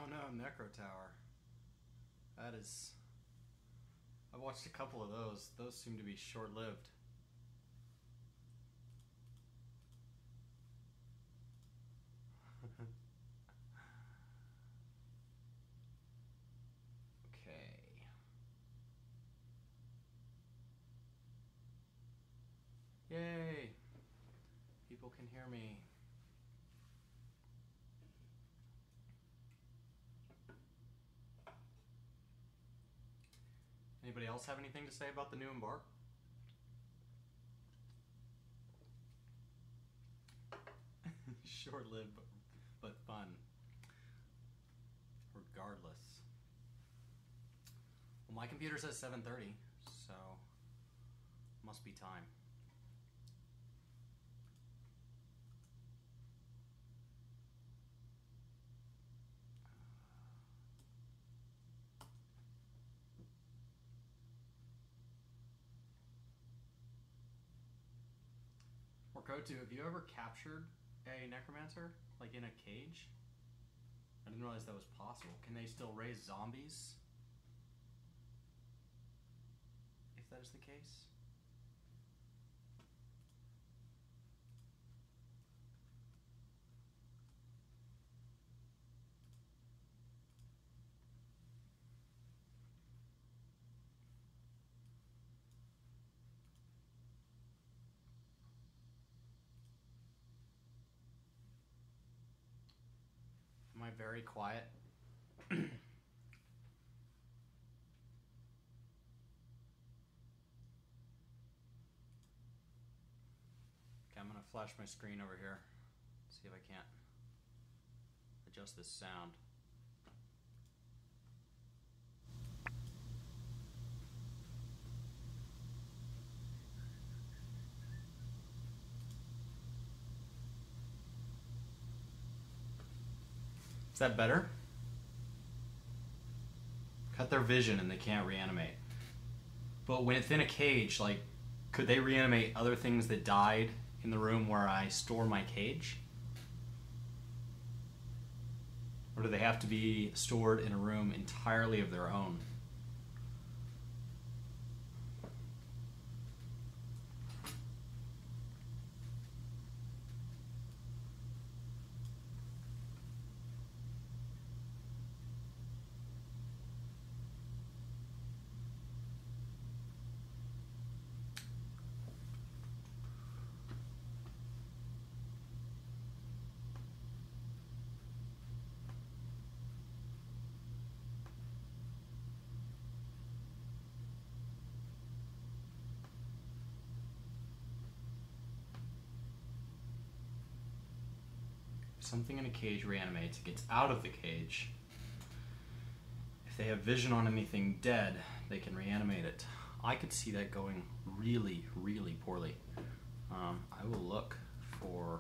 no, Necro Tower. That is... I've watched a couple of those. Those seem to be short-lived. Okay. Yay! People can hear me. Anybody else have anything to say about the new Embark? Short-lived, but fun. Regardless. Well, my computer says 7:30, so must be time. Or Kotu, have you ever captured a necromancer, like in a cage? I didn't realize that was possible. Can they still raise zombies? If that is the case? Am I very quiet? Okay, I'm gonna flash my screen over here. See if I can't adjust this sound. Is that better? Cut their vision and they can't reanimate. But when it's in a cage, like, could they reanimate other things that died in the room where I store my cage? Or do they have to be stored in a room entirely of their own? Something in a cage reanimates, it gets out of the cage. If they have vision on anything dead, they can reanimate it. I could see that going really, really poorly. I will look for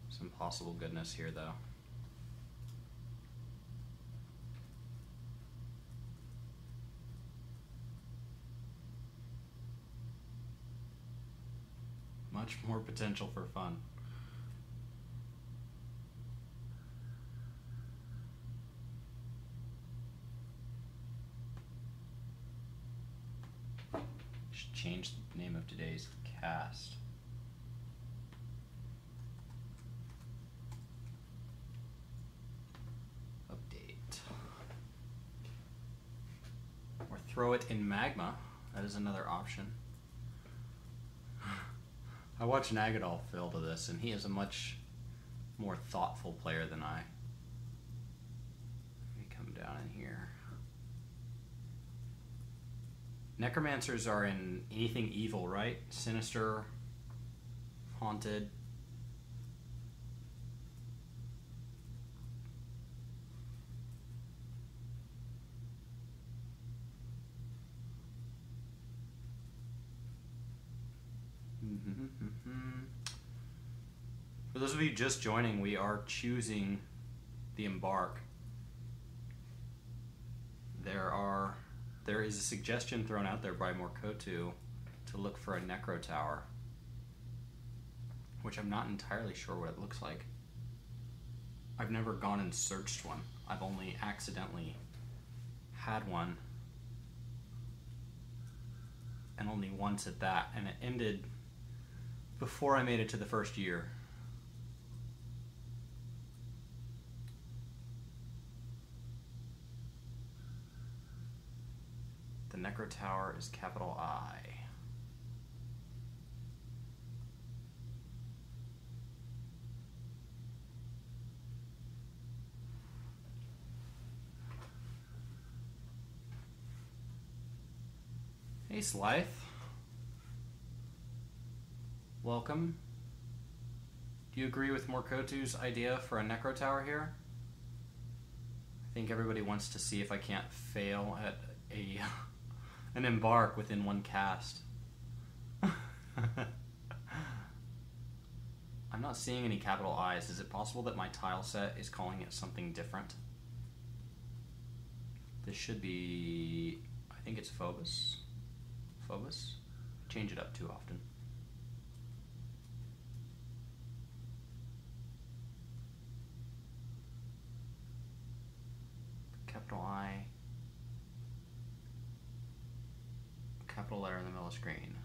some possible goodness here, though. Much more potential for fun. Change the name of today's cast. Update. Or throw it in magma. That is another option. I watched Nagadol fill to this, and he is a much more thoughtful player than I. Let me come down in here. Necromancers are in anything evil, right? Sinister, haunted. For those of you just joining, we are choosing the Embark. There is a suggestion thrown out there by Morkotu to look for a Necro Tower, which I'm not entirely sure what it looks like. I've never gone and searched one. I've only accidentally had one, and only once at that, and it ended before I made it to the first year. The Necro Tower is capital I. Hey, Slythe. Welcome. Do you agree with Morkotu's idea for a Necro Tower here? I think everybody wants to see if I can't fail at an embark within one cast. I'm not seeing any capital I's. Is it possible that my tile set is calling it something different? This should be... I think it's Phobos. Phobos? Change it up too often. Capital I. Capital letter in the middle of the screen.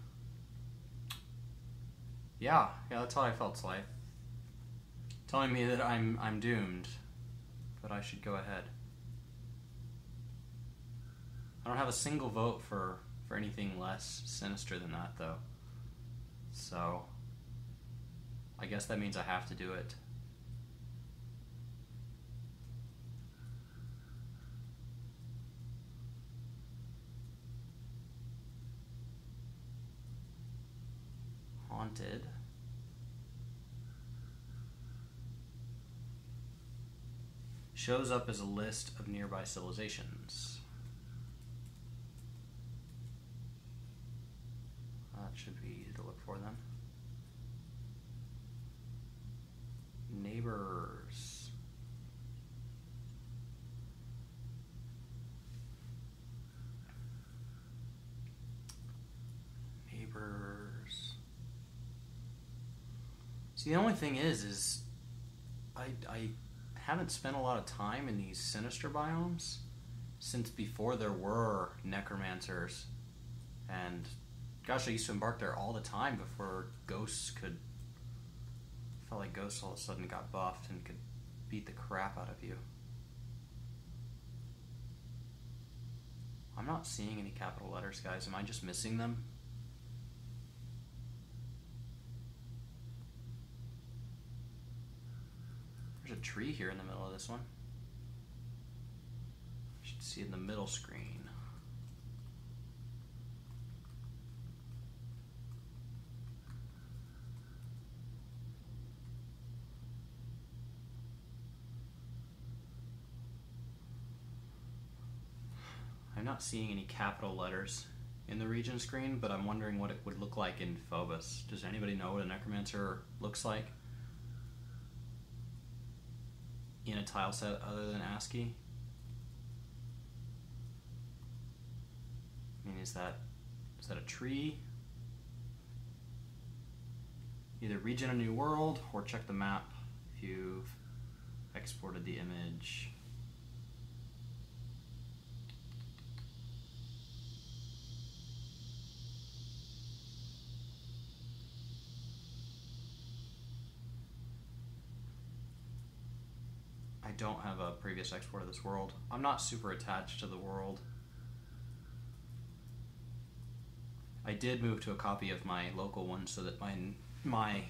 Yeah, that's how I felt, Slythe. Telling me that I'm doomed, but I should go ahead. I don't have a single vote for anything less sinister than that, though. So, I guess that means I have to do it. Haunted. Shows up as a list of nearby civilizations. That should be easy to look for then. Neighbors. Neighbors. See, the only thing is I haven't spent a lot of time in these sinister biomes since before there were necromancers, and gosh, I used to embark there all the time before ghosts could... Felt like ghosts all of a sudden got buffed and could beat the crap out of you. I'm not seeing any capital letters, guys. Am I just missing them? There's a tree here in the middle of this one. You should see it in the middle screen. I'm not seeing any capital letters in the region screen, but I'm wondering what it would look like in Phobos. Does anybody know what a necromancer looks like in a tile set other than ASCII? I mean, is that a tree? Either region a new world or check the map if you've exported the image. I don't have a previous export of this world. I'm not super attached to the world. I did move to a copy of my local one so that my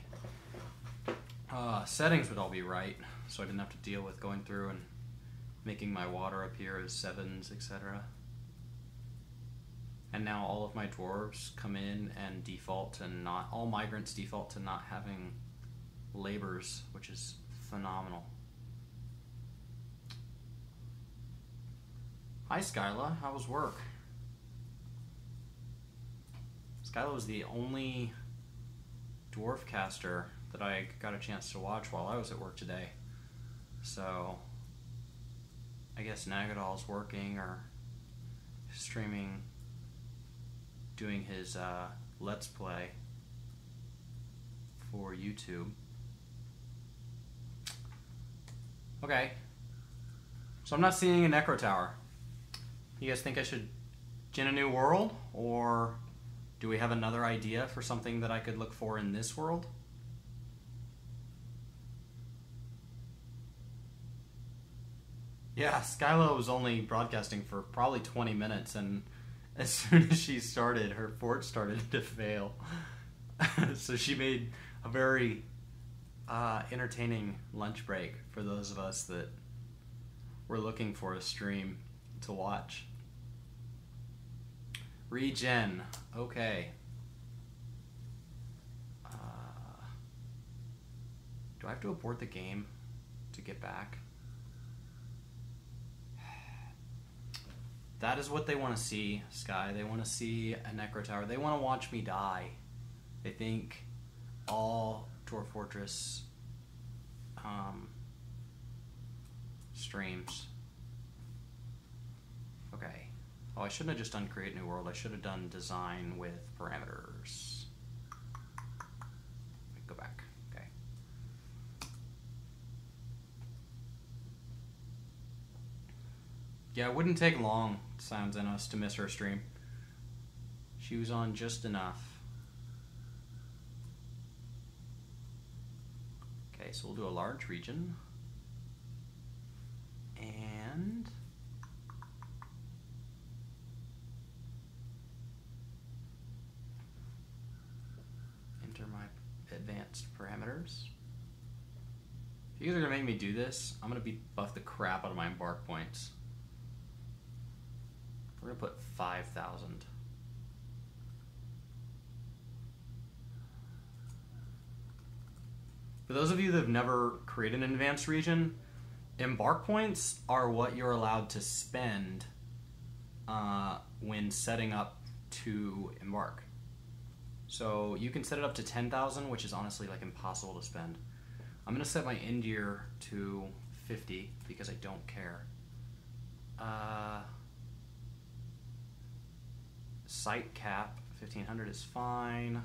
settings would all be right, so I didn't have to deal with going through and making my water appear as 7s, etc. And now all of my dwarves come in and default, and not all migrants default to not having labors, which is phenomenal. Hi Skyla, how was work? Skyla was the only dwarf caster that I got a chance to watch while I was at work today. So I guess Nagadal's working or streaming, doing his Let's Play for YouTube. Okay. So I'm not seeing a Necro Tower. You guys think I should gin a new world? Or do we have another idea for something that I could look for in this world? Yeah, Skylo was only broadcasting for probably 20 minutes, and as soon as she started, her fort started to fail. So she made a very entertaining lunch break for those of us that were looking for a stream to watch. Regen. Okay. Do I have to abort the game to get back? That is what they want to see, Sky. They want to see a Necro Tower. They want to watch me die. They think all Dwarf Fortress streams. Okay. Oh, I shouldn't have just done create new world. I should have done design with parameters. Go back. Okay. Yeah, it wouldn't take long, Sounds in us, to miss her stream. She was on just enough. Okay, so we'll do a large region. And enter my advanced parameters. If you guys are gonna make me do this, I'm gonna buff the crap out of my embark points. We're gonna put 5,000. For those of you that have never created an advanced region, embark points are what you're allowed to spend when setting up to embark. So you can set it up to 10,000, which is honestly like impossible to spend. I'm gonna set my end year to 50 because I don't care. Site cap 1500 is fine.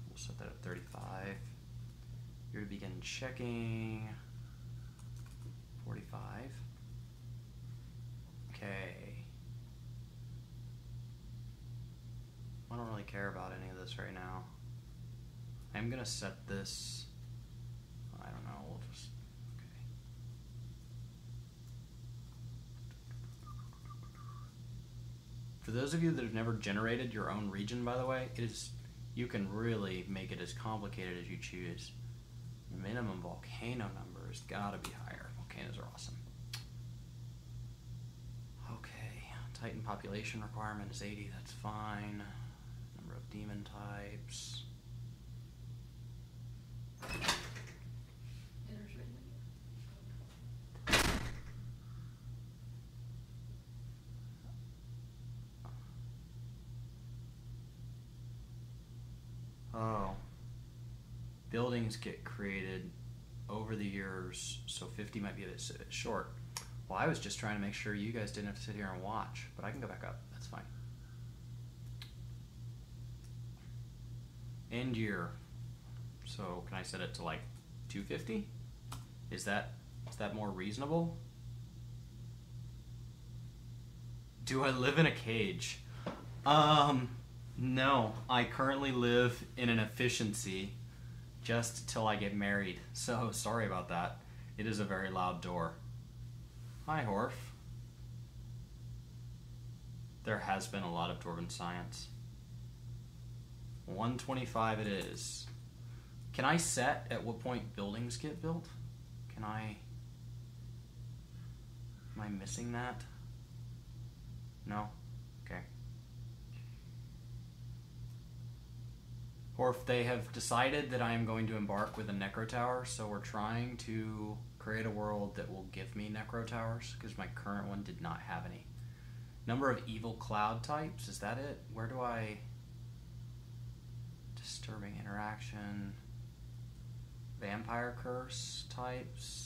We'll set that at 35. Year to begin checking 45. Okay. I don't really care about any of this right now. I'm gonna set this. I don't know. We'll just. For those of you that have never generated your own region, by the way, you can really make it as complicated as you choose. Minimum volcano number has got to be higher. Volcanoes are awesome. Okay, Titan population requirement is 80, that's fine. Number of demon types. Oh. Buildings get created over the years, so 50 might be a bit short. Well, I was just trying to make sure you guys didn't have to sit here and watch, but I can go back up. That's fine. End year. So can I set it to like 250? Is that more reasonable? Do I live in a cage? No, I currently live in an efficiency just till I get married. So sorry about that. It is a very loud door. Hi, Horf. There has been a lot of Dwarven science. 125 it is. Can I set at what point buildings get built? Am I missing that? No? Okay. Or if they have decided that I am going to embark with a Necro Tower, so we're trying to create a world that will give me Necro Towers, because my current one did not have any. Number of evil cloud types, is that it? Where do I... Disturbing interaction... Vampire curse types...